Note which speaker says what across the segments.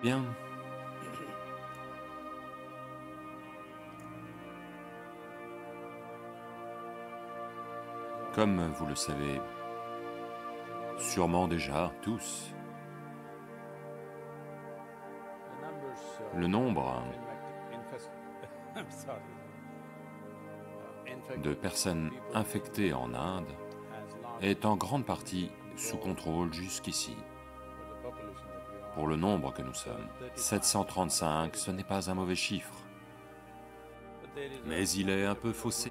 Speaker 1: Bien. Comme vous le savez sûrement déjà tous, le nombre de personnes infectées en Inde est en grande partie sous contrôle jusqu'ici. Pour le nombre que nous sommes, 735, ce n'est pas un mauvais chiffre, mais il est un peu faussé.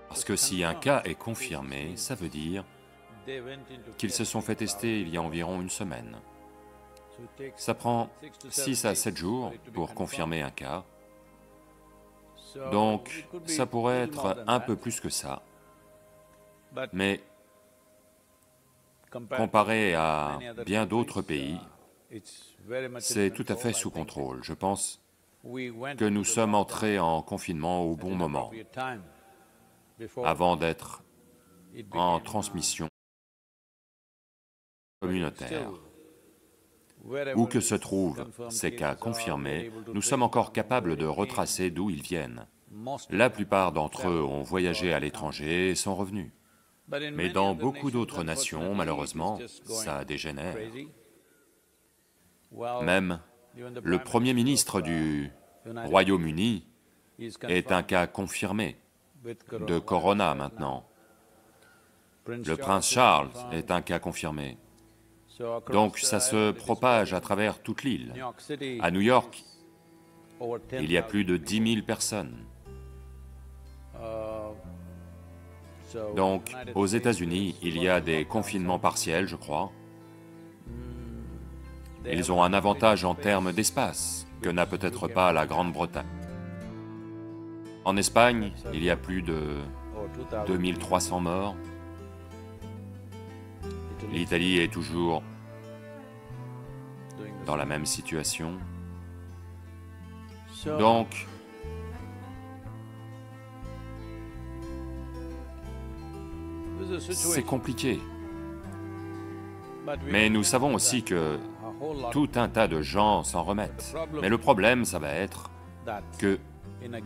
Speaker 1: Parce que si un cas est confirmé, ça veut dire qu'ils se sont fait tester il y a environ une semaine. Ça prend 6 à 7 jours pour confirmer un cas, donc ça pourrait être un peu plus que ça. Mais comparé à bien d'autres pays, c'est tout à fait sous contrôle. Je pense que nous sommes entrés en confinement au bon moment, avant d'être en transmission communautaire. Où que se trouvent ces cas confirmés, nous sommes encore capables de retracer d'où ils viennent. La plupart d'entre eux ont voyagé à l'étranger et sont revenus. Mais dans beaucoup d'autres nations, malheureusement, ça dégénère. Même le Premier ministre du Royaume-Uni est un cas confirmé de corona maintenant. Le prince Charles est un cas confirmé. Donc ça se propage à travers toute l'île. À New York, il y a plus de 10 000 personnes. Donc, aux États-Unis, il y a des confinements partiels, je crois. Ils ont un avantage en termes d'espace que n'a peut-être pas la Grande-Bretagne. En Espagne, il y a plus de 2300 morts. L'Italie est toujours dans la même situation. Donc, c'est compliqué. Mais nous savons aussi que tout un tas de gens s'en remettent. Mais le problème, ça va être que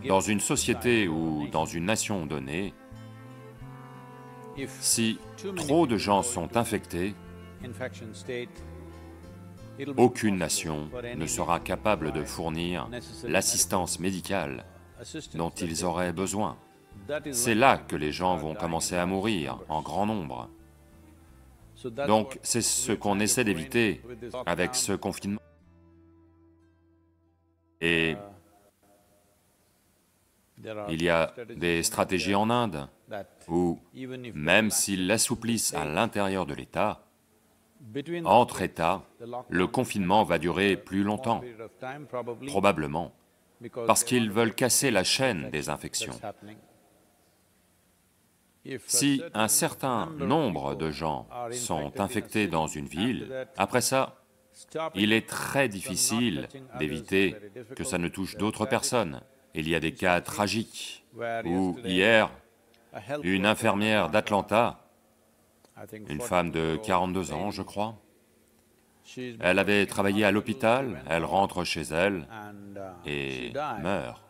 Speaker 1: dans une société ou dans une nation donnée, si trop de gens sont infectés, aucune nation ne sera capable de fournir l'assistance médicale dont ils auraient besoin. C'est là que les gens vont commencer à mourir en grand nombre. Donc c'est ce qu'on essaie d'éviter avec ce confinement. Et il y a des stratégies en Inde où, même s'ils l'assouplissent à l'intérieur de l'État, entre États, le confinement va durer plus longtemps, probablement, parce qu'ils veulent casser la chaîne des infections. Si un certain nombre de gens sont infectés dans une ville, après ça, il est très difficile d'éviter que ça ne touche d'autres personnes. Il y a des cas tragiques où hier, une infirmière d'Atlanta, une femme de 42 ans, je crois, elle avait travaillé à l'hôpital, elle rentre chez elle et meurt.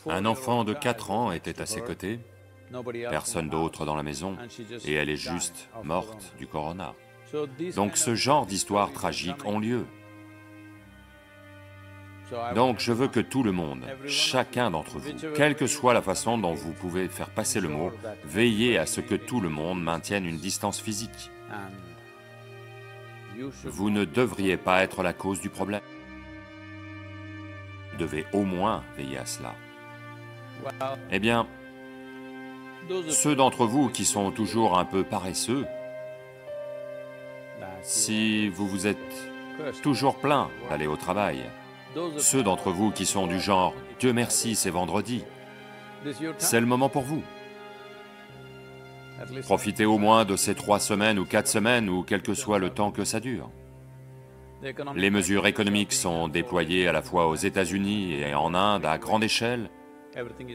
Speaker 1: Un enfant de 4 ans était à ses côtés, personne d'autre dans la maison, et elle est juste morte du corona. Donc ce genre d'histoires tragiques ont lieu. Donc je veux que tout le monde, chacun d'entre vous, quelle que soit la façon dont vous pouvez faire passer le mot, veillez à ce que tout le monde maintienne une distance physique. Vous ne devriez pas être la cause du problème. Vous devez au moins veiller à cela. Eh bien, ceux d'entre vous qui sont toujours un peu paresseux, si vous vous êtes toujours plaint d'aller au travail, ceux d'entre vous qui sont du genre « Dieu merci, c'est vendredi », c'est le moment pour vous. Profitez au moins de ces 3 semaines ou 4 semaines ou quel que soit le temps que ça dure. Les mesures économiques sont déployées à la fois aux États-Unis et en Inde à grande échelle,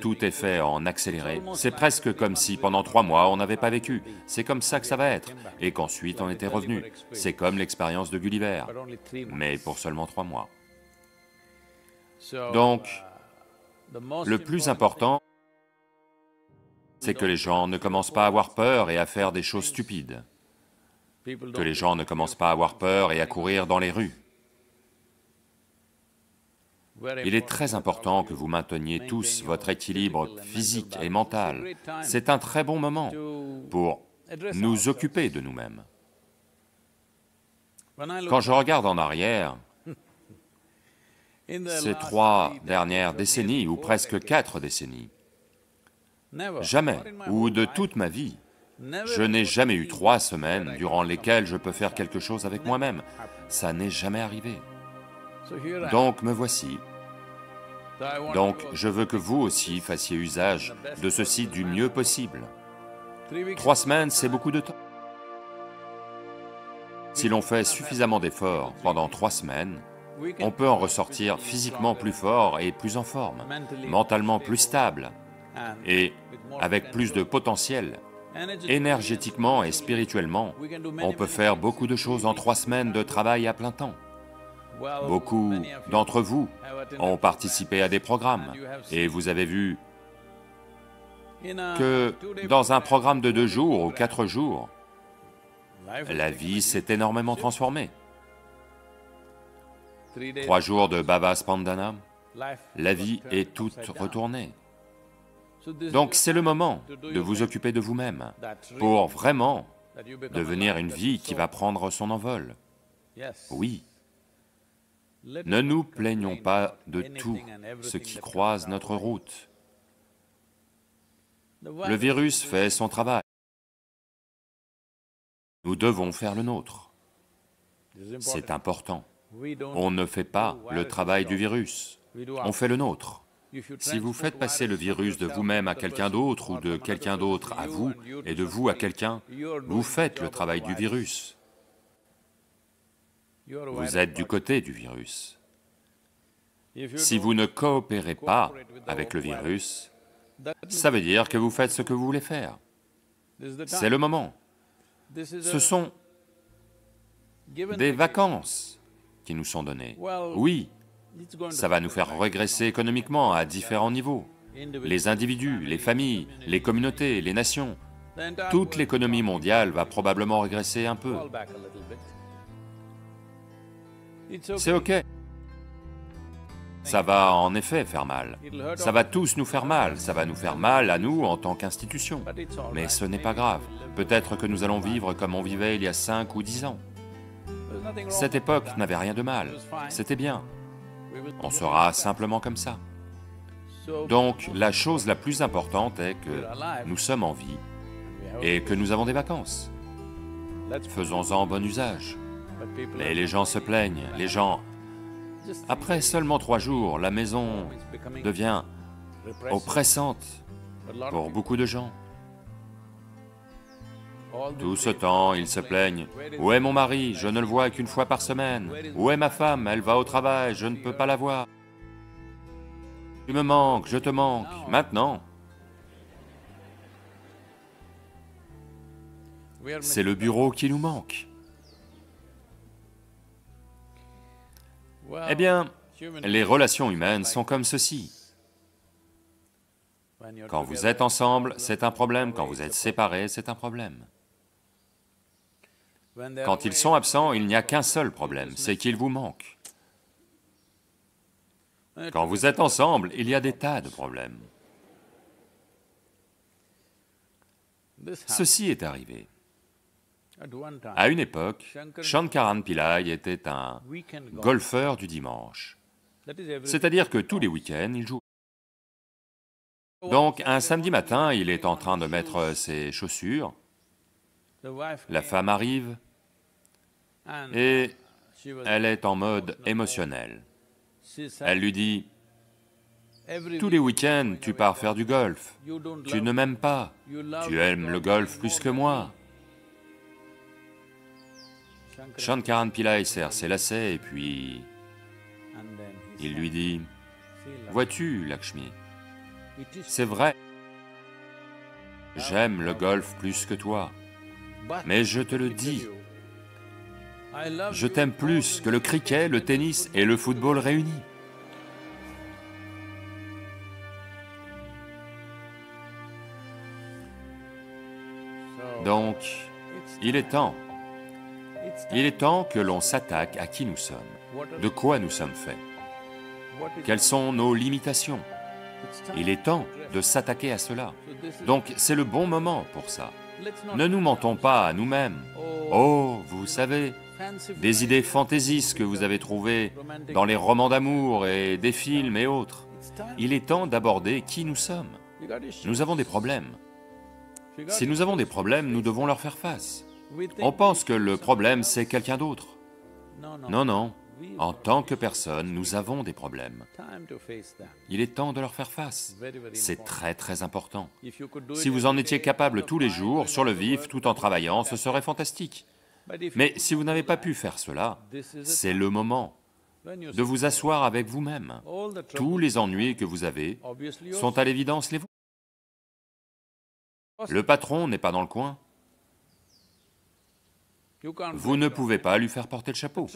Speaker 1: Tout est fait en accéléré. C'est presque comme si pendant 3 mois on n'avait pas vécu. C'est comme ça que ça va être. Et qu'ensuite on était revenu. C'est comme l'expérience de Gulliver, mais pour seulement 3 mois. Donc, le plus important, c'est que les gens ne commencent pas à avoir peur et à faire des choses stupides. Que les gens ne commencent pas à avoir peur et à courir dans les rues. Il est très important que vous mainteniez tous votre équilibre physique et mental. C'est un très bon moment pour nous occuper de nous-mêmes. Quand je regarde en arrière, ces 3 dernières décennies, ou presque 4 décennies, jamais, ou de toute ma vie, je n'ai jamais eu 3 semaines durant lesquelles je peux faire quelque chose avec moi-même. Ça n'est jamais arrivé. Donc me voici. Donc je veux que vous aussi fassiez usage de ceci du mieux possible. 3 semaines, c'est beaucoup de temps. Si l'on fait suffisamment d'efforts pendant 3 semaines, on peut en ressortir physiquement plus fort et plus en forme, mentalement plus stable, et avec plus de potentiel. Énergétiquement et spirituellement, on peut faire beaucoup de choses en 3 semaines de travail à plein temps. Beaucoup d'entre vous ont participé à des programmes, et vous avez vu que dans un programme de 2 jours ou 4 jours, la vie s'est énormément transformée. 3 jours de Baba Spandana, la vie est toute retournée. Donc c'est le moment de vous occuper de vous-même, pour vraiment devenir une vie qui va prendre son envol. Oui. Ne nous plaignons pas de tout ce qui croise notre route. Le virus fait son travail. Nous devons faire le nôtre. C'est important. On ne fait pas le travail du virus, on fait le nôtre. Si vous faites passer le virus de vous-même à quelqu'un d'autre ou de quelqu'un d'autre à vous, et de vous à quelqu'un, vous faites le travail du virus. Vous êtes du côté du virus. Si vous ne coopérez pas avec le virus, ça veut dire que vous faites ce que vous voulez faire. C'est le moment. Ce sont des vacances qui nous sont données. Oui, ça va nous faire régresser économiquement à différents niveaux. Les individus, les familles, les communautés, les nations, toute l'économie mondiale va probablement régresser un peu. C'est ok. Ça va en effet faire mal. Ça va tous nous faire mal, ça va nous faire mal à nous en tant qu'institution. Mais ce n'est pas grave. Peut-être que nous allons vivre comme on vivait il y a 5 ou 10 ans. Cette époque n'avait rien de mal, c'était bien. On sera simplement comme ça. Donc, la chose la plus importante est que nous sommes en vie et que nous avons des vacances. Faisons-en bon usage. Mais les gens se plaignent, les gens... Après seulement 3 jours, la maison devient oppressante pour beaucoup de gens. Tout ce temps, ils se plaignent. « Où est mon mari? Je ne le vois qu'une fois par semaine. Où est ma femme? Elle va au travail, je ne peux pas la voir. Tu me manques, je te manque. Maintenant, c'est le bureau qui nous manque. » Eh bien, les relations humaines sont comme ceci. Quand vous êtes ensemble, c'est un problème, quand vous êtes séparés, c'est un problème. Quand ils sont absents, il n'y a qu'un seul problème, c'est qu'ils vous manquent. Quand vous êtes ensemble, il y a des tas de problèmes. Ceci est arrivé. À une époque, Shankaran Pillai était un golfeur du dimanche. C'est-à-dire que tous les week-ends, il joue. Donc, un samedi matin, il est en train de mettre ses chaussures, la femme arrive, et elle est en mode émotionnel. Elle lui dit, « Tous les week-ends, tu pars faire du golf, tu ne m'aimes pas, tu aimes le golf plus que moi. » Shankaran Pillai serre ses lacets et puis il lui dit, « Vois-tu, Lakshmi, C'est vrai, j'aime le golf plus que toi, mais je te le dis, je t'aime plus que le cricket, le tennis et le football réunis. Donc, il est temps que l'on s'attaque à qui nous sommes, de quoi nous sommes faits, quelles sont nos limitations. Il est temps de s'attaquer à cela. Donc c'est le bon moment pour ça. Ne nous mentons pas à nous-mêmes. Oh, vous savez, des idées fantaisistes que vous avez trouvées dans les romans d'amour et des films et autres. Il est temps d'aborder qui nous sommes. Nous avons des problèmes. Si nous avons des problèmes, nous devons leur faire face. On pense que le problème, c'est quelqu'un d'autre. Non, non. En tant que personne, nous avons des problèmes. Il est temps de leur faire face. C'est très très important. Si vous en étiez capable tous les jours, sur le vif, tout en travaillant, ce serait fantastique. Mais si vous n'avez pas pu faire cela, c'est le moment de vous asseoir avec vous-même. Tous les ennuis que vous avez sont à l'évidence les vôtres. Le patron n'est pas dans le coin. Vous ne pouvez pas lui faire porter le chapeau.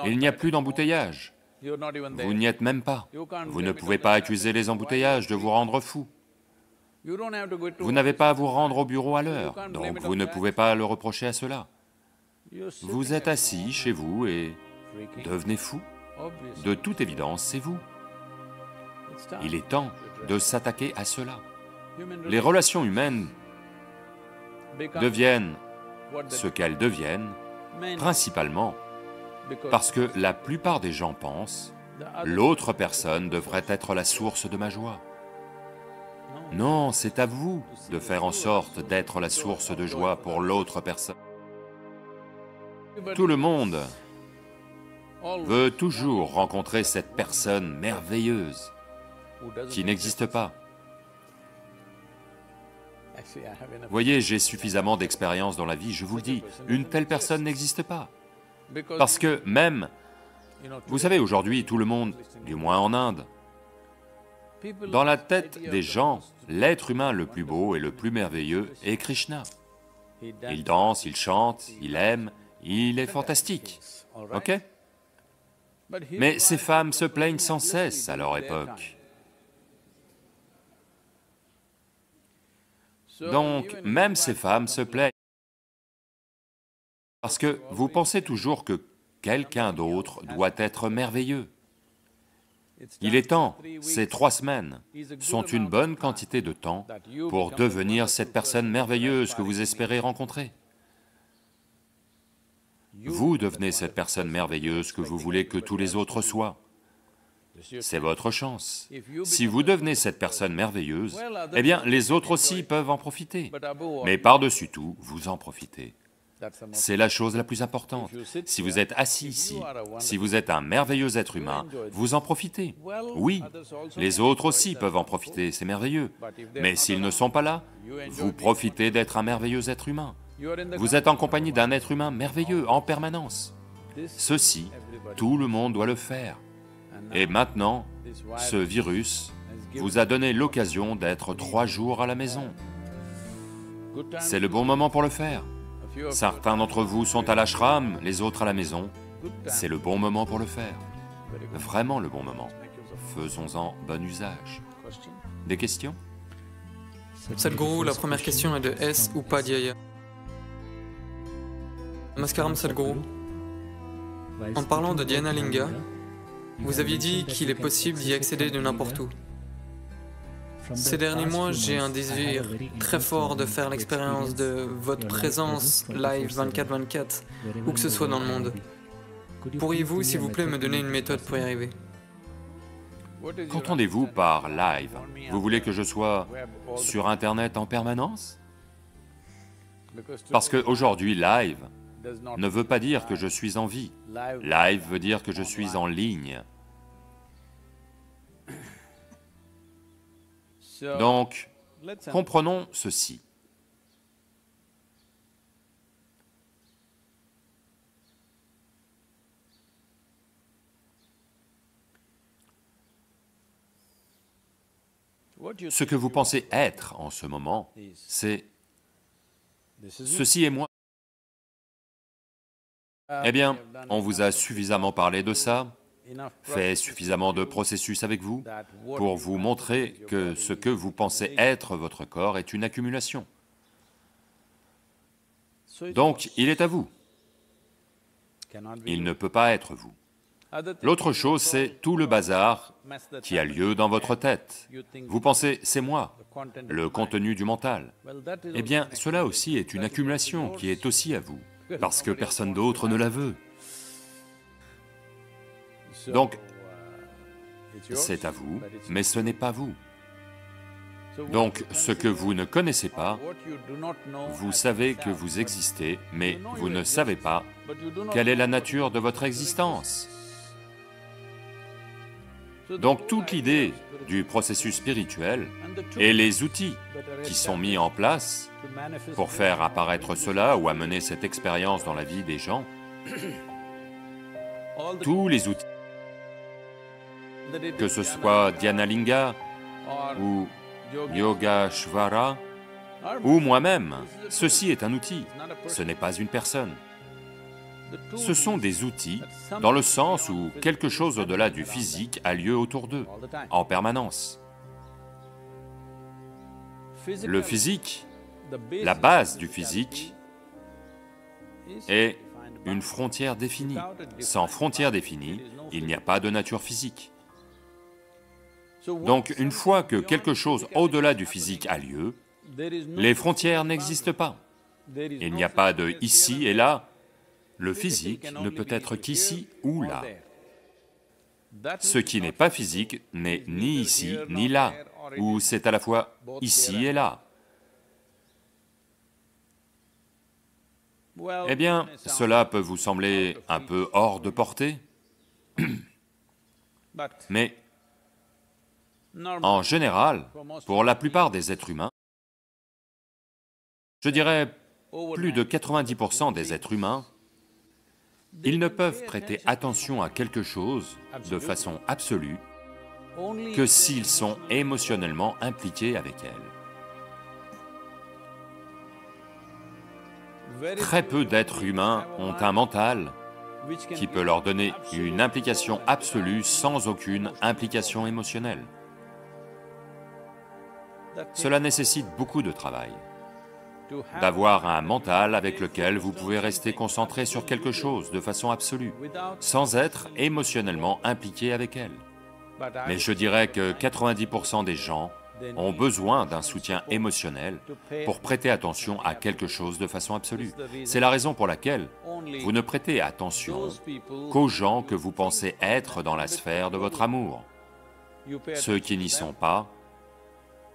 Speaker 1: Il n'y a plus d'embouteillage. Vous n'y êtes même pas. Vous ne pouvez pas accuser les embouteillages de vous rendre fou. Vous n'avez pas à vous rendre au bureau à l'heure, donc vous ne pouvez pas le reprocher à cela. Vous êtes assis chez vous et devenez fou. De toute évidence, c'est vous. Il est temps de s'attaquer à cela. Les relations humaines deviennent ce qu'elles deviennent, principalement parce que la plupart des gens pensent « l'autre personne devrait être la source de ma joie ». Non, c'est à vous de faire en sorte d'être la source de joie pour l'autre personne. Tout le monde veut toujours rencontrer cette personne merveilleuse qui n'existe pas. Voyez, j'ai suffisamment d'expérience dans la vie, je vous le dis, une telle personne n'existe pas. Parce que même, vous savez, aujourd'hui, tout le monde, du moins en Inde, dans la tête des gens, l'être humain le plus beau et le plus merveilleux est Krishna. Il danse, il chante, il aime, il est fantastique, ok? Mais ces femmes se plaignent sans cesse à leur époque. Donc, même ces femmes se plaignent. Parce que vous pensez toujours que quelqu'un d'autre doit être merveilleux. Il est temps, ces 3 semaines sont une bonne quantité de temps pour devenir cette personne merveilleuse que vous espérez rencontrer. Vous devenez cette personne merveilleuse que vous voulez que tous les autres soient. C'est votre chance. Si vous devenez cette personne merveilleuse, eh bien, les autres aussi peuvent en profiter. Mais par-dessus tout, vous en profitez. C'est la chose la plus importante. Si vous êtes assis ici, si vous êtes un merveilleux être humain, vous en profitez. Oui, les autres aussi peuvent en profiter, c'est merveilleux. Mais s'ils ne sont pas là, vous profitez d'être un merveilleux être humain. Vous êtes en compagnie d'un être humain merveilleux en permanence. Ceci, tout le monde doit le faire. Et maintenant, ce virus vous a donné l'occasion d'être 3 jours à la maison. C'est le bon moment pour le faire. Certains d'entre vous sont à l'ashram, les autres à la maison. C'est le bon moment pour le faire. Vraiment le bon moment. Faisons-en bon usage. Des questions?
Speaker 2: Sadhguru, la première question est de S. Upadhyaya. Namaskaram Sadhguru. En parlant de Dhyana Linga, vous aviez dit qu'il est possible d'y accéder de n'importe où. Ces derniers mois, j'ai un désir très fort de faire l'expérience de votre présence live 24/24, où que ce soit dans le monde. Pourriez-vous, s'il vous plaît, me donner une méthode pour y arriver?
Speaker 1: Qu'entendez-vous par live? Vous voulez que je sois sur Internet en permanence? Parce qu'aujourd'hui, live ne veut pas dire que je suis en vie. Live veut dire que je suis en ligne. Donc, comprenons ceci. Ce que vous pensez être en ce moment, c'est « ceci est moi ». Eh bien, on vous a suffisamment parlé de ça, fait suffisamment de processus avec vous pour vous montrer que ce que vous pensez être votre corps est une accumulation. Donc, il est à vous. Il ne peut pas être vous. L'autre chose, c'est tout le bazar qui a lieu dans votre tête. Vous pensez, c'est moi, le contenu du mental. Eh bien, cela aussi est une accumulation qui est aussi à vous, parce que personne d'autre ne la veut. Donc, c'est à vous, mais ce n'est pas vous. Donc, ce que vous ne connaissez pas, vous savez que vous existez, mais vous ne savez pas quelle est la nature de votre existence. Donc, toute l'idée du processus spirituel et les outils qui sont mis en place pour faire apparaître cela ou amener cette expérience dans la vie des gens, tous les outils, que ce soit Dhyanalinga ou Yogeshvara ou moi-même, ceci est un outil, ce n'est pas une personne. Ce sont des outils dans le sens où quelque chose au-delà du physique a lieu autour d'eux, en permanence. Le physique, la base du physique, est une frontière définie. Sans frontière définie, il n'y a pas de nature physique. Donc, une fois que quelque chose au-delà du physique a lieu, les frontières n'existent pas. Il n'y a pas de ici et là. Le physique ne peut être qu'ici ou là. Ce qui n'est pas physique n'est ni ici ni là, ou c'est à la fois ici et là. Eh bien, cela peut vous sembler un peu hors de portée, mais en général, pour la plupart des êtres humains, je dirais plus de 90% des êtres humains, ils ne peuvent prêter attention à quelque chose de façon absolue que s'ils sont émotionnellement impliqués avec elle. Très peu d'êtres humains ont un mental qui peut leur donner une implication absolue sans aucune implication émotionnelle. Cela nécessite beaucoup de travail, d'avoir un mental avec lequel vous pouvez rester concentré sur quelque chose de façon absolue, sans être émotionnellement impliqué avec elle. Mais je dirais que 90% des gens ont besoin d'un soutien émotionnel pour prêter attention à quelque chose de façon absolue. C'est la raison pour laquelle vous ne prêtez attention qu'aux gens que vous pensez être dans la sphère de votre amour. Ceux qui n'y sont pas,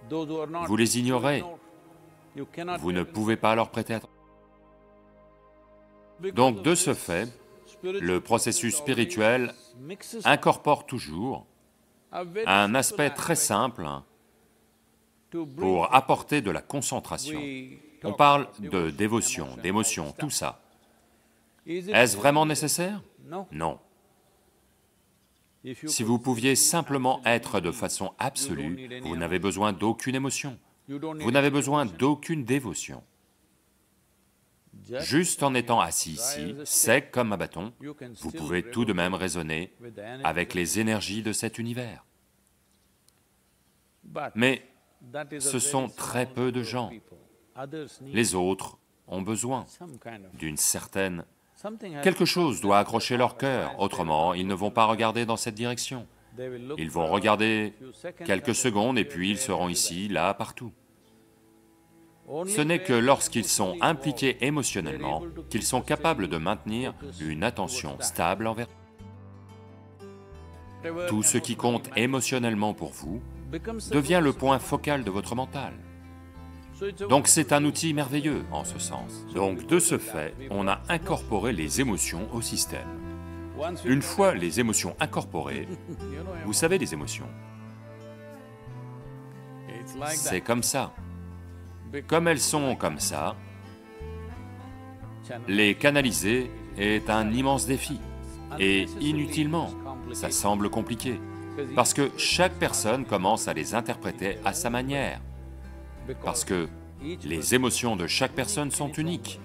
Speaker 1: vous les ignorez. Vous ne pouvez pas leur prêter attention. Donc, de ce fait, le processus spirituel incorpore toujours un aspect très simple pour apporter de la concentration. On parle de dévotion, d'émotion, tout ça. Est-ce vraiment nécessaire? Non. Si vous pouviez simplement être de façon absolue, vous n'avez besoin d'aucune émotion. Vous n'avez besoin d'aucune dévotion. Juste en étant assis ici, sec comme un bâton, vous pouvez tout de même raisonner avec les énergies de cet univers. Mais ce sont très peu de gens. Les autres ont besoin d'une certaine... Quelque chose doit accrocher leur cœur, autrement ils ne vont pas regarder dans cette direction. Ils vont regarder quelques secondes et puis ils seront ici, là, partout. Ce n'est que lorsqu'ils sont impliqués émotionnellement qu'ils sont capables de maintenir une attention stable envers... Tout ce qui compte émotionnellement pour vous devient le point focal de votre mental. Donc c'est un outil merveilleux en ce sens. Donc de ce fait, on a incorporé les émotions au système. Une fois les émotions incorporées, vous savez les émotions. C'est comme ça. Comme elles sont comme ça, les canaliser est un immense défi. Et inutilement, ça semble compliqué. Parce que chaque personne commence à les interpréter à sa manière. Parce que les émotions de chaque personne sont uniques.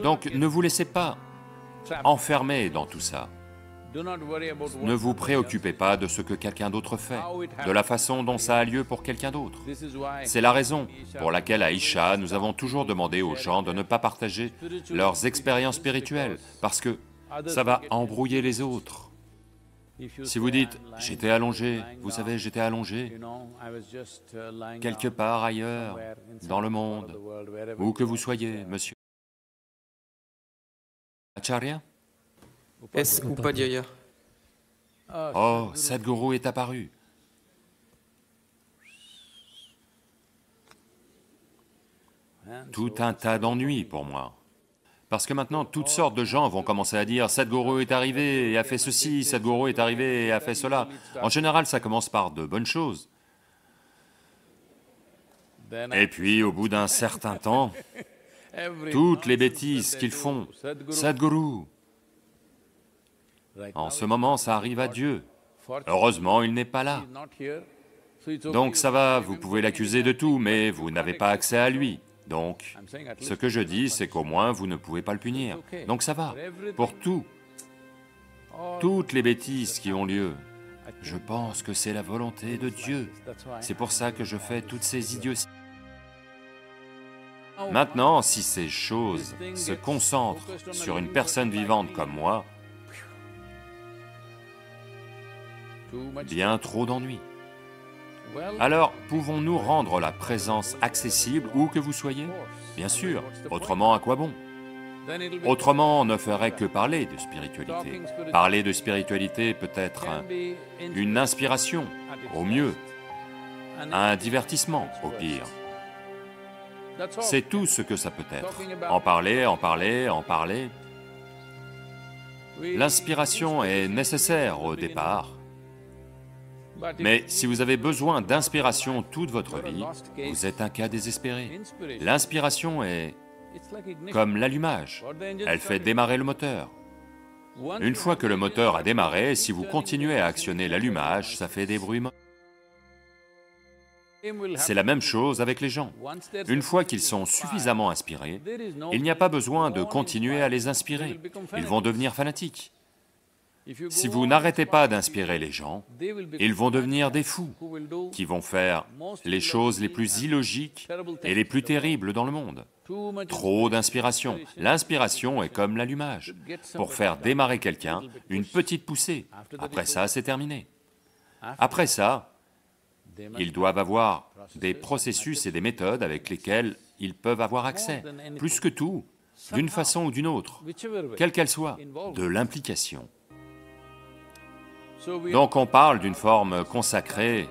Speaker 1: Donc ne vous laissez pas enfermer dans tout ça. Ne vous préoccupez pas de ce que quelqu'un d'autre fait, de la façon dont ça a lieu pour quelqu'un d'autre. C'est la raison pour laquelle à Isha, nous avons toujours demandé aux gens de ne pas partager leurs expériences spirituelles, parce que ça va embrouiller les autres. Si vous dites « j'étais allongé, vous savez, j'étais allongé quelque part ailleurs, dans le monde, où que vous soyez, monsieur Acharya,
Speaker 2: Est-ce Upadhyaya?
Speaker 1: oh, Sadhguru est apparu. Tout un tas d'ennuis pour moi. Parce que maintenant, toutes sortes de gens vont commencer à dire « Sadhguru est arrivé et a fait ceci, Sadhguru est arrivé et a fait cela ». En général, ça commence par de bonnes choses. Et puis, au bout d'un certain temps, toutes les bêtises qu'ils font, « Sadhguru ». En ce moment, ça arrive à Dieu. Heureusement, il n'est pas là. Donc ça va, vous pouvez l'accuser de tout, mais vous n'avez pas accès à lui. Donc, ce que je dis, c'est qu'au moins, vous ne pouvez pas le punir. Donc ça va, pour tout. Toutes les bêtises qui ont lieu, je pense que c'est la volonté de Dieu. C'est pour ça que je fais toutes ces idioties. Maintenant, si ces choses se concentrent sur une personne vivante comme moi, bien trop d'ennuis. Alors, pouvons-nous rendre la présence accessible où que vous soyez? Bien sûr, autrement à quoi bon? Autrement, on ne ferait que parler de spiritualité. Parler de spiritualité peut être une inspiration, au mieux, un divertissement, au pire. C'est tout ce que ça peut être. En parler, en parler, en parler. L'inspiration est nécessaire au départ. Mais si vous avez besoin d'inspiration toute votre vie, vous êtes un cas désespéré. L'inspiration est comme l'allumage, elle fait démarrer le moteur. Une fois que le moteur a démarré, si vous continuez à actionner l'allumage, ça fait des bruits. C'est la même chose avec les gens. Une fois qu'ils sont suffisamment inspirés, il n'y a pas besoin de continuer à les inspirer, ils vont devenir fanatiques. Si vous n'arrêtez pas d'inspirer les gens, ils vont devenir des fous, qui vont faire les choses les plus illogiques et les plus terribles dans le monde. Trop d'inspiration. L'inspiration est comme l'allumage. Pour faire démarrer quelqu'un, une petite poussée. Après ça, c'est terminé. Après ça, ils doivent avoir des processus et des méthodes avec lesquels ils peuvent avoir accès. Plus que tout, d'une façon ou d'une autre, quelle qu'elle soit, de l'implication. Donc on parle d'une forme consacrée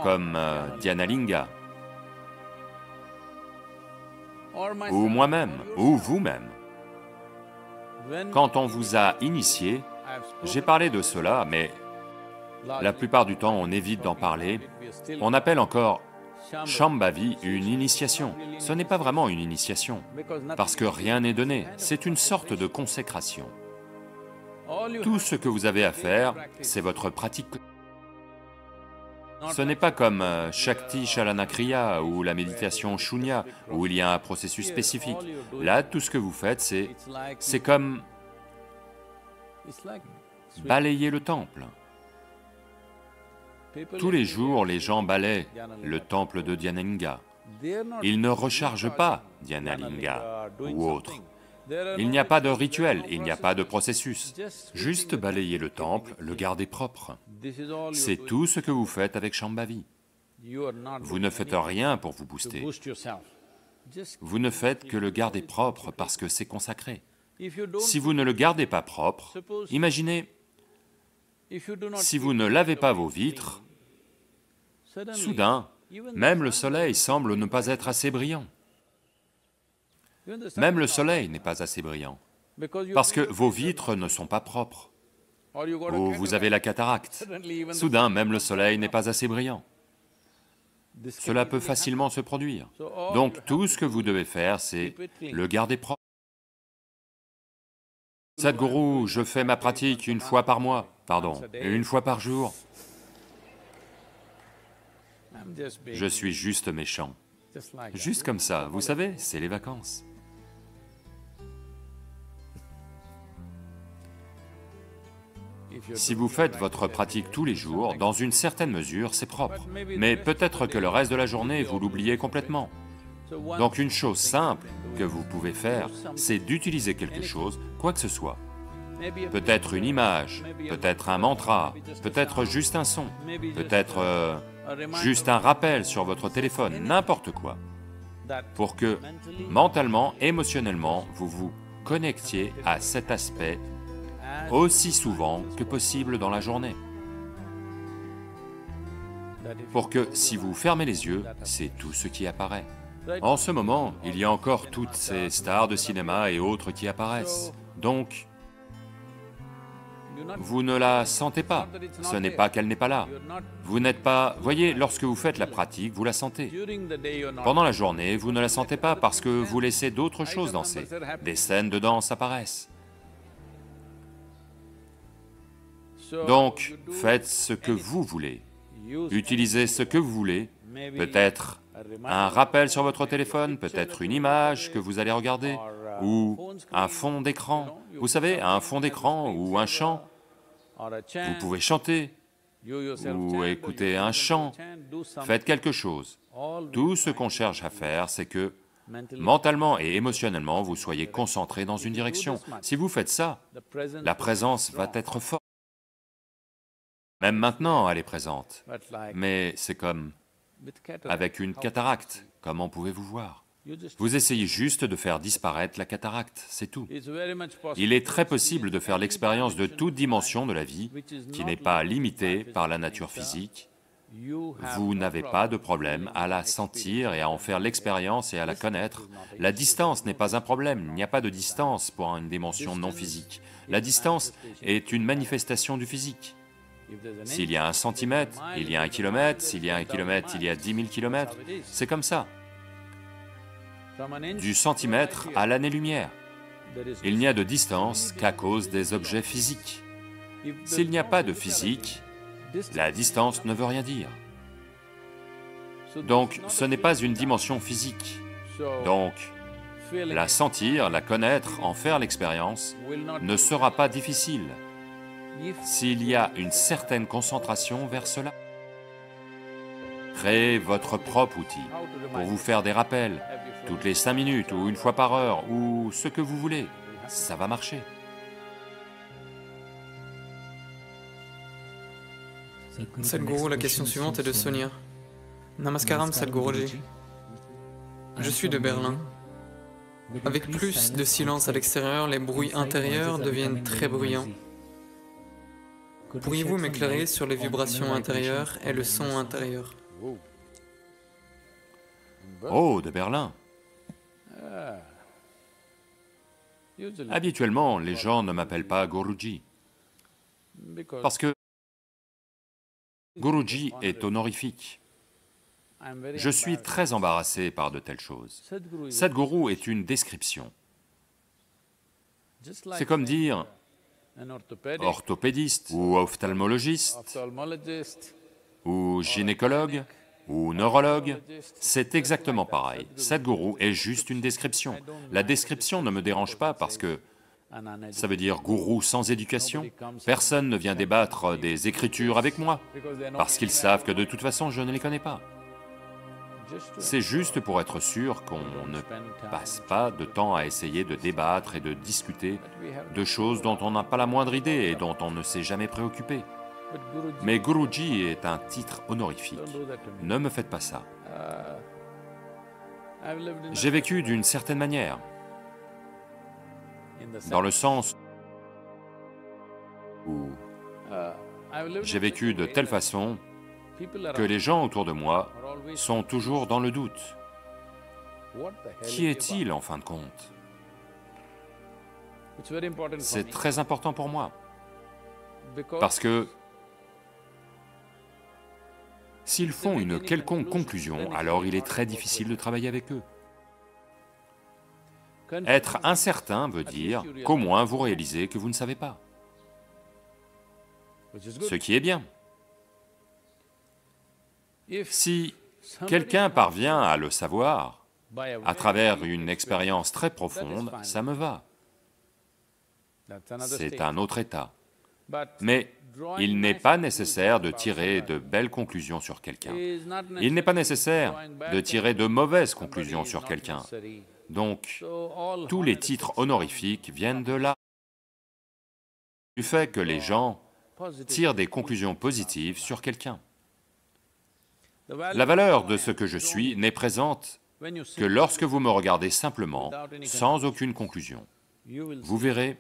Speaker 1: comme Dhyanalinga, ou moi-même, ou vous-même. Quand on vous a initié, j'ai parlé de cela, mais la plupart du temps on évite d'en parler. On appelle encore Shambhavi une initiation. Ce n'est pas vraiment une initiation, parce que rien n'est donné, c'est une sorte de consécration. Tout ce que vous avez à faire, c'est votre pratique. Ce n'est pas comme Shakti Chalana Kriya ou la méditation Shunya, où il y a un processus spécifique. Là, tout ce que vous faites, c'est comme balayer le temple. Tous les jours, les gens balaient le temple de Dhyanalinga. Ils ne rechargent pas Dhyanalinga ou autre. Il n'y a pas de rituel, il n'y a pas de processus. Juste balayer le temple, le garder propre. C'est tout ce que vous faites avec Shambhavi. Vous ne faites rien pour vous booster. Vous ne faites que le garder propre parce que c'est consacré. Si vous ne le gardez pas propre, imaginez, si vous ne lavez pas vos vitres, soudain, même le soleil semble ne pas être assez brillant. Même le soleil n'est pas assez brillant, parce que vos vitres ne sont pas propres, ou vous avez la cataracte. Soudain, même le soleil n'est pas assez brillant. Cela peut facilement se produire. Donc tout ce que vous devez faire, c'est le garder propre. Sadhguru, je fais ma pratique une fois par mois, pardon, une fois par jour. Je suis juste méchant. Juste comme ça, vous savez, c'est les vacances. Si vous faites votre pratique tous les jours, dans une certaine mesure, c'est propre. Mais peut-être que le reste de la journée, vous l'oubliez complètement. Donc une chose simple que vous pouvez faire, c'est d'utiliser quelque chose, quoi que ce soit. Peut-être une image, peut-être un mantra, peut-être juste un son, peut-être juste un rappel sur votre téléphone, n'importe quoi, pour que, mentalement, émotionnellement, vous vous connectiez à cet aspect aussi souvent que possible dans la journée. Pour que, si vous fermez les yeux, c'est tout ce qui apparaît. En ce moment, il y a encore toutes ces stars de cinéma et autres qui apparaissent. Donc, vous ne la sentez pas. Ce n'est pas qu'elle n'est pas là. Vous n'êtes pas... Voyez, lorsque vous faites la pratique, vous la sentez. Pendant la journée, vous ne la sentez pas parce que vous laissez d'autres choses danser. Des scènes de danse apparaissent. Donc, faites ce que vous voulez. Utilisez ce que vous voulez, peut-être un rappel sur votre téléphone, peut-être une image que vous allez regarder, ou un fond d'écran. Vous savez, un fond d'écran ou un chant. Vous pouvez chanter, ou écouter un chant. Faites quelque chose. Tout ce qu'on cherche à faire, c'est que, mentalement et émotionnellement, vous soyez concentrés dans une direction. Si vous faites ça, la présence va être forte. Même maintenant, elle est présente, mais c'est comme avec une cataracte, comment pouvez-vous voir? Vous essayez juste de faire disparaître la cataracte, c'est tout. Il est très possible de faire l'expérience de toute dimension de la vie qui n'est pas limitée par la nature physique. Vous n'avez pas de problème à la sentir et à en faire l'expérience et à la connaître. La distance n'est pas un problème, il n'y a pas de distance pour une dimension non physique. La distance est une manifestation du physique. S'il y a 1 centimètre, il y a 1 kilomètre, s'il y a 1 kilomètre, il y a 10 000 kilomètres, c'est comme ça. Du centimètre à l'année-lumière. Il n'y a de distance qu'à cause des objets physiques. S'il n'y a pas de physique, la distance ne veut rien dire. Donc, ce n'est pas une dimension physique. Donc, la sentir, la connaître, en faire l'expérience, ne sera pas difficile. S'il y a une certaine concentration vers cela. Créez votre propre outil pour vous faire des rappels, toutes les 5 minutes ou une fois par heure, ou ce que vous voulez, ça va marcher.
Speaker 2: Sadhguru, la question suivante est de Sonia. Namaskaram Sadhguruji. Je suis de Berlin. Avec plus de silence à l'extérieur, les bruits intérieurs deviennent très bruyants. Pourriez-vous m'éclairer sur les vibrations intérieures et le son intérieur?
Speaker 1: Oh, de Berlin. Habituellement, les gens ne m'appellent pas Guruji, parce que Guruji est honorifique. Je suis très embarrassé par de telles choses. Sadhguru est une description. C'est comme dire orthopédiste, ou ophtalmologiste, ou gynécologue, ou neurologue, c'est exactement pareil. Sadhguru est juste une description. La description ne me dérange pas parce que ça veut dire gourou sans éducation. Personne ne vient débattre des écritures avec moi, parce qu'ils savent que de toute façon je ne les connais pas. C'est juste pour être sûr qu'on ne passe pas de temps à essayer de débattre et de discuter de choses dont on n'a pas la moindre idée et dont on ne s'est jamais préoccupé. Mais Guruji est un titre honorifique. Ne me faites pas ça. J'ai vécu d'une certaine manière, dans le sens où j'ai vécu de telle façon que les gens autour de moi sont toujours dans le doute. Qui est-il en fin de compte? C'est très important pour moi, parce que s'ils font une quelconque conclusion, alors il est très difficile de travailler avec eux. Être incertain veut dire qu'au moins vous réalisez que vous ne savez pas, ce qui est bien. Si quelqu'un parvient à le savoir à travers une expérience très profonde, ça me va, c'est un autre état. Mais il n'est pas nécessaire de tirer de belles conclusions sur quelqu'un. Il n'est pas nécessaire de tirer de mauvaises conclusions sur quelqu'un. Donc, tous les titres honorifiques viennent de là, du fait que les gens tirent des conclusions positives sur quelqu'un. La valeur de ce que je suis n'est présente que lorsque vous me regardez simplement, sans aucune conclusion. Vous verrez,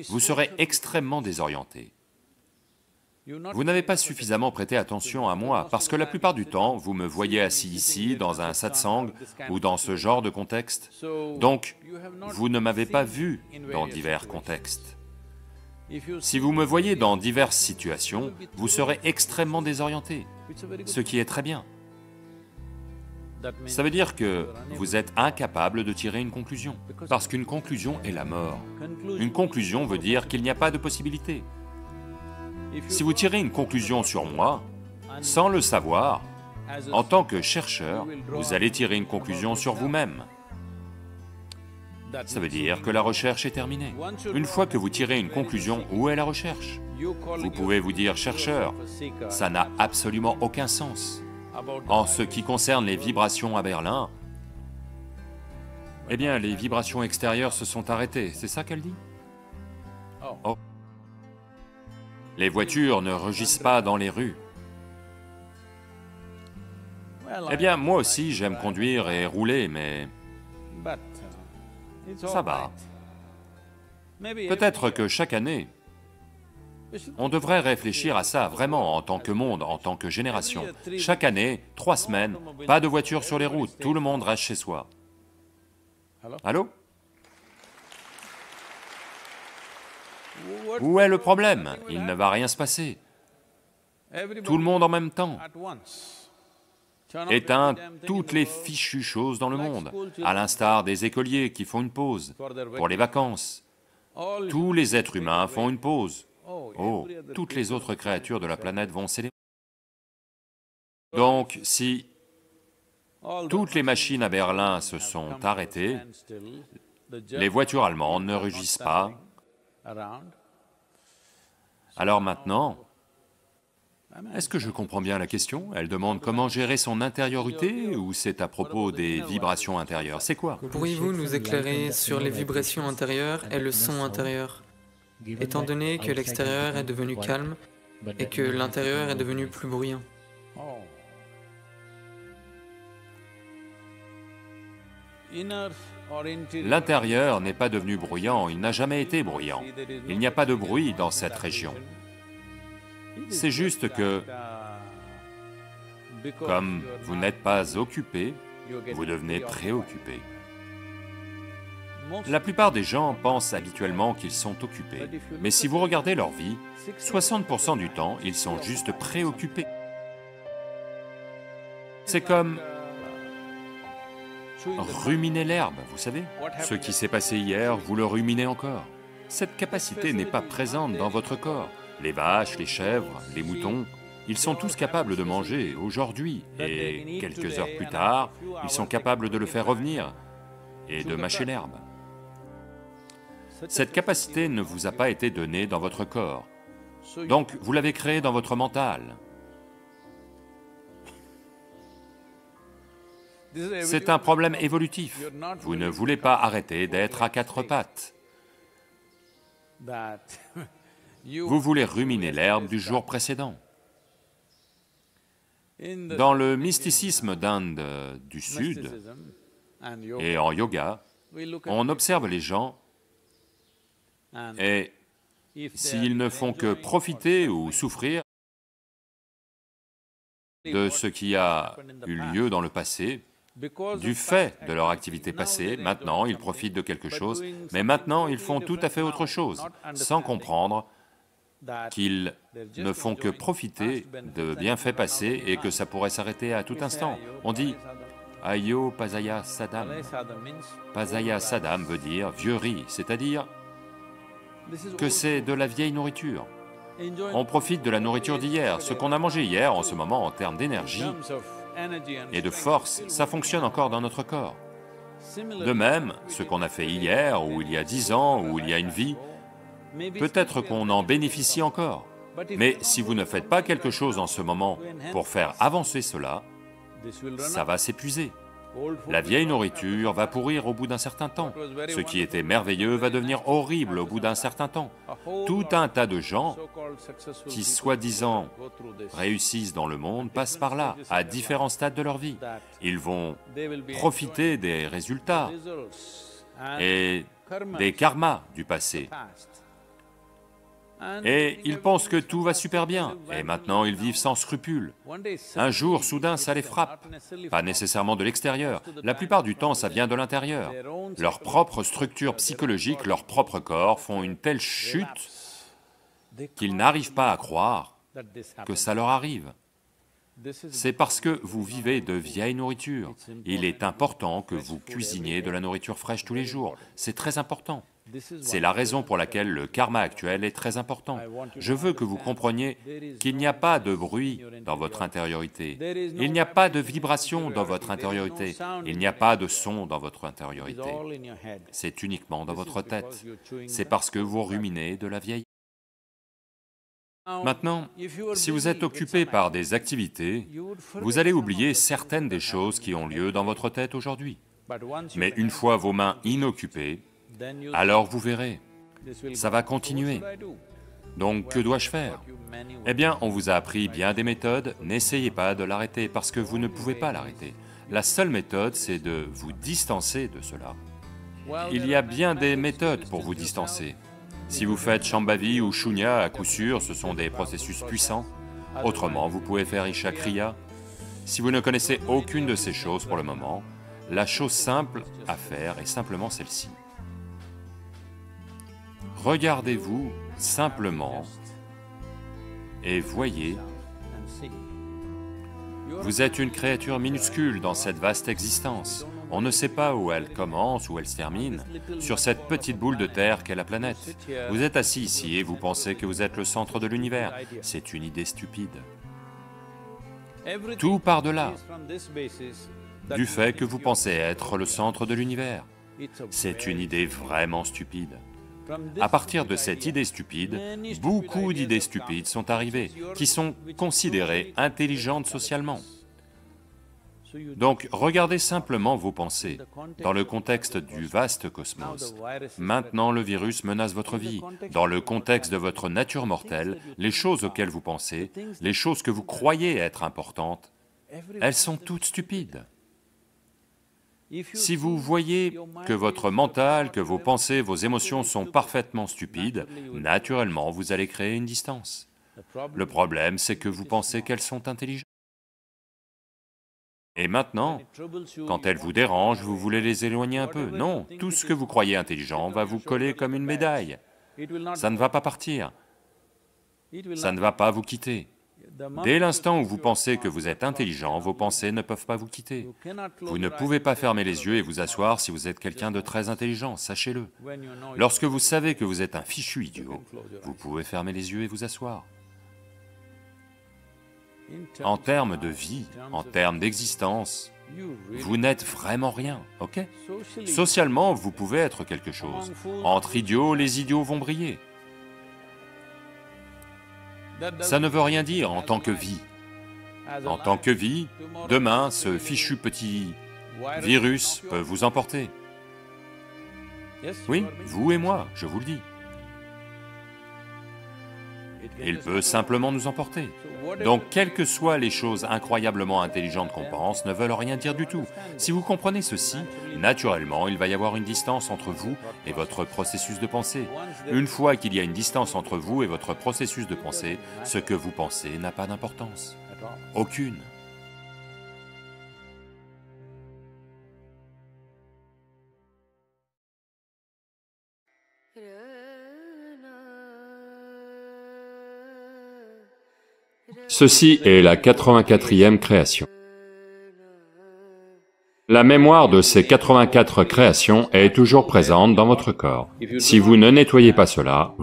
Speaker 1: vous serez extrêmement désorienté. Vous n'avez pas suffisamment prêté attention à moi, parce que la plupart du temps, vous me voyez assis ici, dans un satsang, ou dans ce genre de contexte. Donc, vous ne m'avez pas vu dans divers contextes. Si vous me voyez dans diverses situations, vous serez extrêmement désorienté, ce qui est très bien. Ça veut dire que vous êtes incapable de tirer une conclusion, parce qu'une conclusion est la mort. Une conclusion veut dire qu'il n'y a pas de possibilité. Si vous tirez une conclusion sur moi, sans le savoir, en tant que chercheur, vous allez tirer une conclusion sur vous-même. Ça veut dire que la recherche est terminée. Une fois que vous tirez une conclusion, où est la recherche? Vous pouvez vous dire chercheur, ça n'a absolument aucun sens. En ce qui concerne les vibrations à Berlin, eh bien, les vibrations extérieures se sont arrêtées, c'est ça qu'elle dit? Oh. Les voitures ne rugissent pas dans les rues. Eh bien, moi aussi, j'aime conduire et rouler, mais ça va. Peut-être que chaque année, on devrait réfléchir à ça vraiment en tant que monde, en tant que génération. Chaque année, 3 semaines, pas de voiture sur les routes, tout le monde reste chez soi. Allô? Où est le problème? Il ne va rien se passer. Tout le monde en même temps. Éteint toutes les fichues choses dans le monde, à l'instar des écoliers qui font une pause pour les vacances. Tous les êtres humains font une pause. Oh, toutes les autres créatures de la planète vont célébrer. Donc, si toutes les machines à Berlin se sont arrêtées, les voitures allemandes ne rugissent pas, alors maintenant, est-ce que je comprends bien la question? Elle demande comment gérer son intériorité ou c'est à propos des vibrations intérieures? C'est quoi?
Speaker 2: Pourriez-vous nous éclairer sur les vibrations intérieures et le son intérieur, étant donné que l'extérieur est devenu calme et que l'intérieur est devenu plus bruyant?
Speaker 1: L'intérieur n'est pas devenu bruyant, il n'a jamais été bruyant. Il n'y a pas de bruit dans cette région. C'est juste que, comme vous n'êtes pas occupé, vous devenez préoccupé. La plupart des gens pensent habituellement qu'ils sont occupés, mais si vous regardez leur vie, 60% du temps, ils sont juste préoccupés. C'est comme ruminer l'herbe, vous savez? Ce qui s'est passé hier, vous le ruminez encore. Cette capacité n'est pas présente dans votre corps. Les vaches, les chèvres, les moutons, ils sont tous capables de manger aujourd'hui, et quelques heures plus tard, ils sont capables de le faire revenir et de mâcher l'herbe. Cette capacité ne vous a pas été donnée dans votre corps, donc vous l'avez créée dans votre mental. C'est un problème évolutif. Vous ne voulez pas arrêter d'être à 4 pattes. Vous voulez ruminer l'herbe du jour précédent. Dans le mysticisme d'Inde du Sud et en yoga, on observe les gens et s'ils ne font que profiter ou souffrir de ce qui a eu lieu dans le passé, du fait de leur activité passée, maintenant ils profitent de quelque chose, mais maintenant ils font tout à fait autre chose, sans comprendre qu'ils ne font que profiter de bienfaits passés et que ça pourrait s'arrêter à tout instant. On dit, Ayo Pasaya Sadam. Pasaya Sadam veut dire vieux riz, c'est-à-dire que c'est de la vieille nourriture. On profite de la nourriture d'hier, ce qu'on a mangé hier en ce moment en termes d'énergie et de force, ça fonctionne encore dans notre corps. De même, ce qu'on a fait hier, ou il y a 10 ans, ou il y a une vie, peut-être qu'on en bénéficie encore. Mais si vous ne faites pas quelque chose en ce moment pour faire avancer cela, ça va s'épuiser. La vieille nourriture va pourrir au bout d'un certain temps. Ce qui était merveilleux va devenir horrible au bout d'un certain temps. Tout un tas de gens qui, soi-disant, réussissent dans le monde passent par là, à différents stades de leur vie. Ils vont profiter des résultats et des karmas du passé. Et ils pensent que tout va super bien, et maintenant ils vivent sans scrupules. Un jour, soudain, ça les frappe, pas nécessairement de l'extérieur, la plupart du temps ça vient de l'intérieur. Leur propre structure psychologique, leur propre corps font une telle chute qu'ils n'arrivent pas à croire que ça leur arrive. C'est parce que vous vivez de vieille nourriture. Il est important que vous cuisiniez de la nourriture fraîche tous les jours, c'est très important. C'est la raison pour laquelle le karma actuel est très important. Je veux que vous compreniez qu'il n'y a pas de bruit dans votre intériorité, il n'y a pas de vibration dans votre intériorité, il n'y a pas de son dans votre intériorité. C'est uniquement dans votre tête. C'est parce que vous ruminez de la vieille. Maintenant, si vous êtes occupé par des activités, vous allez oublier certaines des choses qui ont lieu dans votre tête aujourd'hui. Mais une fois vos mains inoccupées, alors vous verrez, ça va continuer. Donc que dois-je faire? Eh bien, on vous a appris bien des méthodes, n'essayez pas de l'arrêter parce que vous ne pouvez pas l'arrêter. La seule méthode, c'est de vous distancer de cela. Il y a bien des méthodes pour vous distancer. Si vous faites Shambhavi ou Shunya, à coup sûr, ce sont des processus puissants. Autrement, vous pouvez faire Isha Kriya. Si vous ne connaissez aucune de ces choses pour le moment, la chose simple à faire est simplement celle-ci. Regardez-vous simplement et voyez, vous êtes une créature minuscule dans cette vaste existence. On ne sait pas où elle commence, où elle se termine, sur cette petite boule de terre qu'est la planète. Vous êtes assis ici et vous pensez que vous êtes le centre de l'univers. C'est une idée stupide. Tout part de là, du fait que vous pensez être le centre de l'univers. C'est une idée vraiment stupide. À partir de cette idée stupide, beaucoup d'idées stupides sont arrivées, qui sont considérées intelligentes socialement. Donc, regardez simplement vos pensées, dans le contexte du vaste cosmos. Maintenant, le virus menace votre vie. Dans le contexte de votre nature mortelle, les choses auxquelles vous pensez, les choses que vous croyez être importantes, elles sont toutes stupides. Si vous voyez que votre mental, que vos pensées, vos émotions sont parfaitement stupides, naturellement vous allez créer une distance. Le problème, c'est que vous pensez qu'elles sont intelligentes. Et maintenant, quand elles vous dérangent, vous voulez les éloigner un peu. Non, tout ce que vous croyez intelligent va vous coller comme une médaille. Ça ne va pas partir, ça ne va pas vous quitter. Dès l'instant où vous pensez que vous êtes intelligent, vos pensées ne peuvent pas vous quitter. Vous ne pouvez pas fermer les yeux et vous asseoir si vous êtes quelqu'un de très intelligent, sachez-le. Lorsque vous savez que vous êtes un fichu idiot, vous pouvez fermer les yeux et vous asseoir. En termes de vie, en termes d'existence, vous n'êtes vraiment rien, ok? Socialement, vous pouvez être quelque chose. Entre idiots, les idiots vont briller. Ça ne veut rien dire en tant que vie. En tant que vie, demain, ce fichu petit virus peut vous emporter. Oui, vous et moi, je vous le dis. Il peut simplement nous emporter. Donc, quelles que soient les choses incroyablement intelligentes qu'on pense, ne veulent rien dire du tout. Si vous comprenez ceci, naturellement, il va y avoir une distance entre vous et votre processus de pensée. Une fois qu'il y a une distance entre vous et votre processus de pensée, ce que vous pensez n'a pas d'importance. Aucune. Ceci est la 84e création. La mémoire de ces 84 créations est toujours présente dans votre corps. Si vous ne nettoyez pas cela,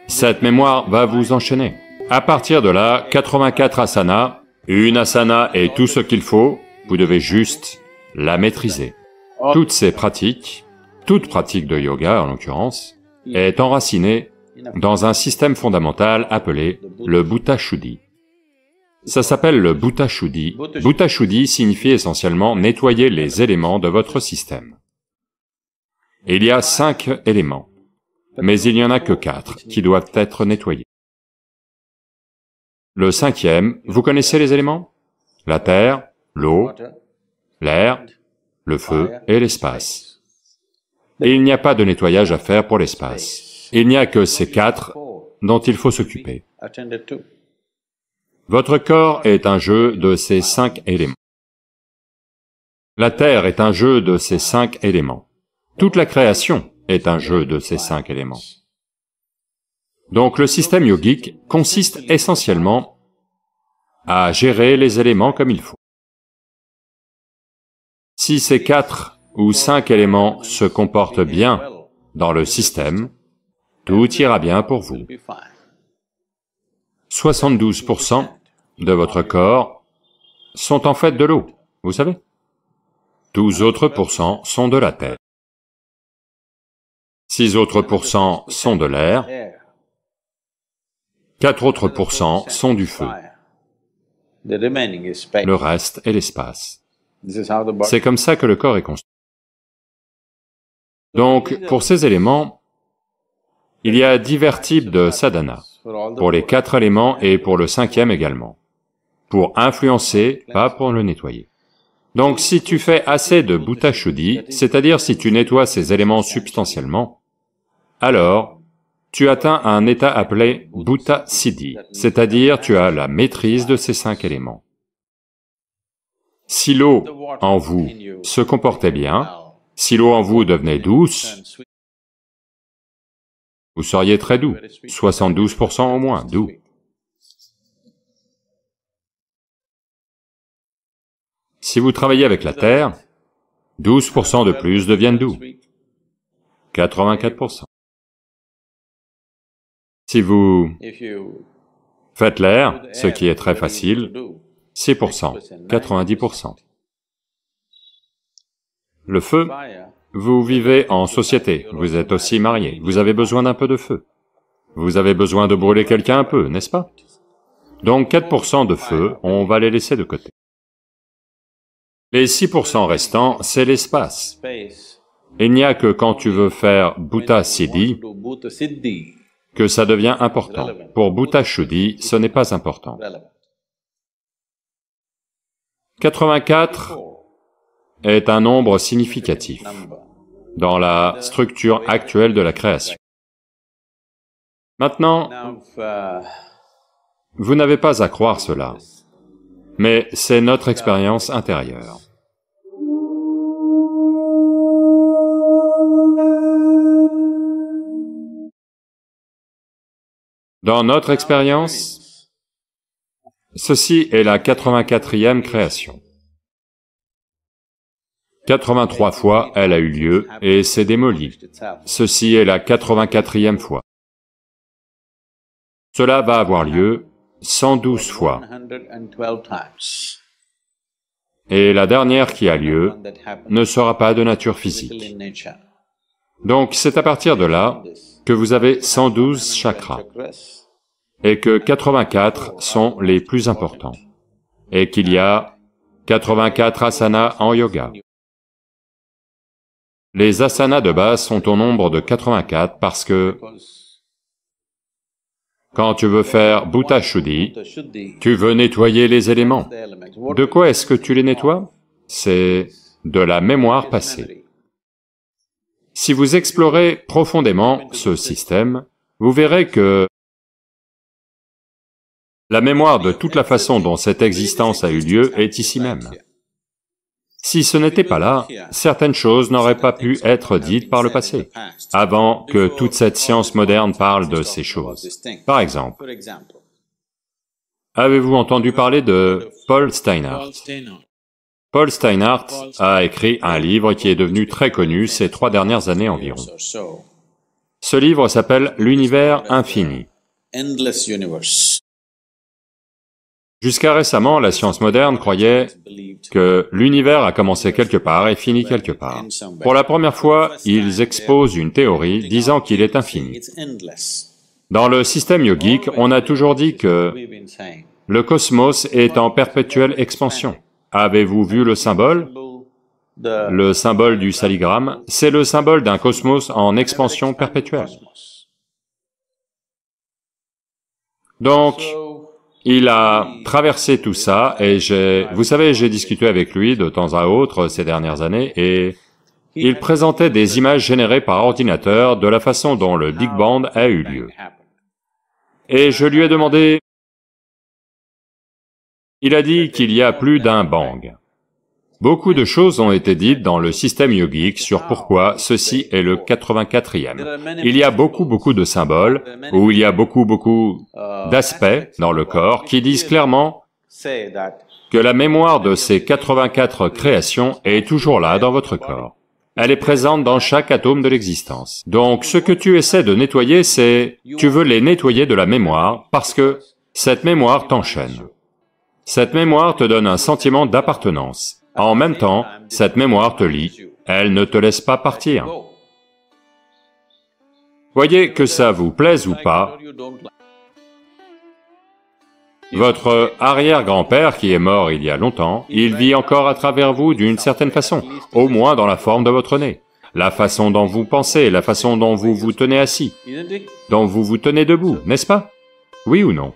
Speaker 1: cette mémoire va vous enchaîner. À partir de là, 84 asanas, une asana est tout ce qu'il faut, vous devez juste la maîtriser. Toutes ces pratiques, toute pratique de yoga en l'occurrence, est enracinée dans un système fondamental appelé le Bhuta Shuddhi. Ça s'appelle le Bhuta Shuddhi. Bhuta Shuddhi signifie essentiellement nettoyer les éléments de votre système. Il y a 5 éléments, mais il n'y en a que 4 qui doivent être nettoyés. Le 5e, vous connaissez les éléments? La terre, l'eau, l'air, le feu et l'espace. Et il n'y a pas de nettoyage à faire pour l'espace. Il n'y a que ces 4 dont il faut s'occuper. Votre corps est un jeu de ces 5 éléments. La terre est un jeu de ces 5 éléments. Toute la création est un jeu de ces 5 éléments. Donc le système yogique consiste essentiellement à gérer les éléments comme il faut. Si ces 4 ou 5 éléments se comportent bien dans le système, tout ira bien pour vous. 72% de votre corps sont en fait de l'eau, vous savez. 12 autres pourcents sont de la terre. 6 autres pourcents sont de l'air. 4 autres pourcents sont du feu. Le reste est l'espace. C'est comme ça que le corps est construit. Donc, pour ces éléments, il y a divers types de sadhana, pour les 4 éléments et pour le 5e également, pour influencer, pas pour le nettoyer. Donc si tu fais assez de Bhuta Shuddhi, c'est-à-dire si tu nettoies ces éléments substantiellement, alors tu atteins un état appelé Bhuta Siddhi, c'est-à-dire tu as la maîtrise de ces 5 éléments. Si l'eau en vous se comportait bien, si l'eau en vous devenait douce, vous seriez très doux, 72% au moins doux. Si vous travaillez avec la terre, 12% de plus deviennent doux, 84%. Si vous faites l'air, ce qui est très facile, 6%, 90%. Le feu, vous vivez en société, vous êtes aussi marié, vous avez besoin d'un peu de feu. Vous avez besoin de brûler quelqu'un un peu, n'est-ce pas? Donc 4% de feu, on va les laisser de côté. Les 6% restants, c'est l'espace. Il n'y a que quand tu veux faire Bhuta Siddhi que ça devient important. Pour Bhuta Shuddhi, ce n'est pas important. 84 est un nombre significatif dans la structure actuelle de la création. Maintenant, vous n'avez pas à croire cela, mais c'est notre expérience intérieure. Dans notre expérience, ceci est la 84e création. 83 fois elle a eu lieu et s'est démolie. Ceci est la 84e fois. Cela va avoir lieu 112 fois. Et la dernière qui a lieu ne sera pas de nature physique. Donc c'est à partir de là que vous avez 112 chakras, et que 84 sont les plus importants, et qu'il y a 84 asanas en yoga. Les asanas de base sont au nombre de 84 parce que quand tu veux faire Bhuta Shuddhi, tu veux nettoyer les éléments. De quoi est-ce que tu les nettoies? C'est de la mémoire passée. Si vous explorez profondément ce système, vous verrez que la mémoire de toute la façon dont cette existence a eu lieu est ici même. Si ce n'était pas là, certaines choses n'auraient pas pu être dites par le passé, avant que toute cette science moderne parle de ces choses. Par exemple, avez-vous entendu parler de Paul Steinhardt? Paul Steinhardt a écrit un livre qui est devenu très connu ces 3 dernières années environ. Ce livre s'appelle « L'univers infini ». Jusqu'à récemment, la science moderne croyait que l'univers a commencé quelque part et fini quelque part. Pour la première fois, ils exposent une théorie disant qu'il est infini. Dans le système yogique, on a toujours dit que le cosmos est en perpétuelle expansion. Avez-vous vu le symbole? Le symbole du saligramme, c'est le symbole d'un cosmos en expansion perpétuelle. Donc, il a traversé tout ça et vous savez, j'ai discuté avec lui de temps à autre ces dernières années et il présentait des images générées par ordinateur de la façon dont le Big Bang a eu lieu. Et je lui ai demandé, il a dit qu'il y a plus d'un bang. Beaucoup de choses ont été dites dans le système yogique sur pourquoi ceci est le 84e. Il y a beaucoup de symboles, ou il y a beaucoup d'aspects dans le corps qui disent clairement que la mémoire de ces 84 créations est toujours là dans votre corps. Elle est présente dans chaque atome de l'existence. Donc ce que tu essaies de nettoyer, c'est... tu veux les nettoyer de la mémoire parce que cette mémoire t'enchaîne. Cette mémoire te donne un sentiment d'appartenance. En même temps, cette mémoire te lie, elle ne te laisse pas partir. Voyez, que ça vous plaise ou pas, votre arrière-grand-père qui est mort il y a longtemps, il vit encore à travers vous d'une certaine façon, au moins dans la forme de votre nez. La façon dont vous pensez, la façon dont vous vous tenez assis, dont vous vous tenez debout, n'est-ce pas? Oui ou non?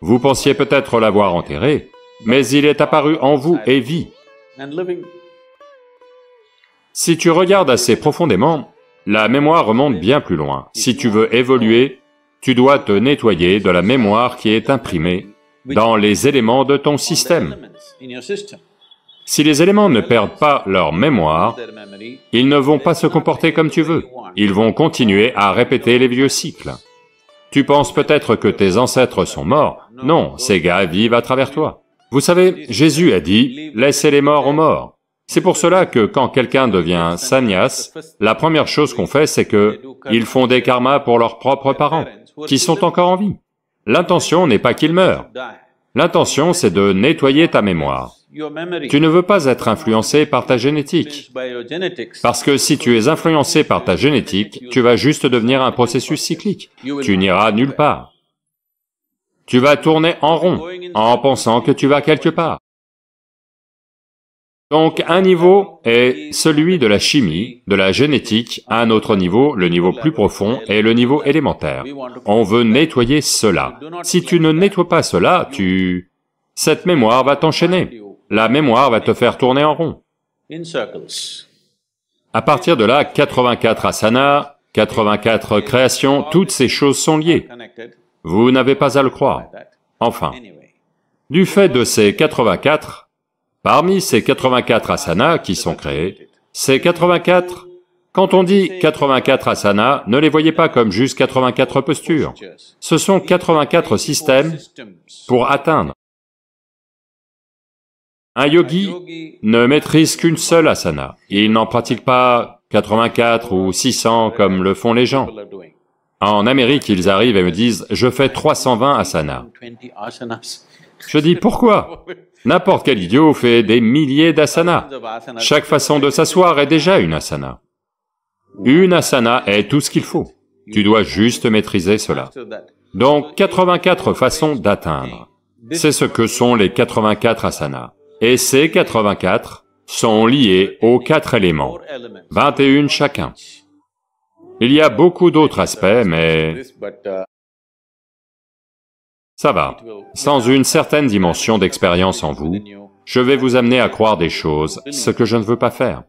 Speaker 1: Vous pensiez peut-être l'avoir enterré, mais il est apparu en vous et vit. Si tu regardes assez profondément, la mémoire remonte bien plus loin. Si tu veux évoluer, tu dois te nettoyer de la mémoire qui est imprimée dans les éléments de ton système. Si les éléments ne perdent pas leur mémoire, ils ne vont pas se comporter comme tu veux. Ils vont continuer à répéter les vieux cycles. Tu penses peut-être que tes ancêtres sont morts. Non, ces gars vivent à travers toi. Vous savez, Jésus a dit, « Laissez les morts aux morts ». C'est pour cela que quand quelqu'un devient sannyas, la première chose qu'on fait, c'est que ils font des karmas pour leurs propres parents, qui sont encore en vie. L'intention n'est pas qu'ils meurent. L'intention, c'est de nettoyer ta mémoire. Tu ne veux pas être influencé par ta génétique, parce que si tu es influencé par ta génétique, tu vas juste devenir un processus cyclique, tu n'iras nulle part. Tu vas tourner en rond, en pensant que tu vas quelque part. Donc un niveau est celui de la chimie, de la génétique, un autre niveau, le niveau plus profond, est le niveau élémentaire. On veut nettoyer cela. Si tu ne nettoies pas cela, cette mémoire va t'enchaîner. La mémoire va te faire tourner en rond. À partir de là, 84 asanas, 84 créations, toutes ces choses sont liées. Vous n'avez pas à le croire. Enfin, du fait de ces 84, parmi ces 84 asanas qui sont créés, ces 84, quand on dit 84 asanas, ne les voyez pas comme juste 84 postures. Ce sont 84 systèmes pour atteindre. Un yogi ne maîtrise qu'une seule asana. Il n'en pratique pas 84 ou 600 comme le font les gens. En Amérique, ils arrivent et me disent, « Je fais 320 asanas. » Je dis, « Pourquoi? N'importe quel idiot fait des milliers d'asanas. Chaque façon de s'asseoir est déjà une asana. Une asana est tout ce qu'il faut. Tu dois juste maîtriser cela. Donc, 84 façons d'atteindre. C'est ce que sont les 84 asanas. Et ces 84 sont liés aux 4 éléments, 21 chacun. Il y a beaucoup d'autres aspects, mais ça va. Sans une certaine dimension d'expérience en vous, je vais vous amener à croire des choses, ce que je ne veux pas faire.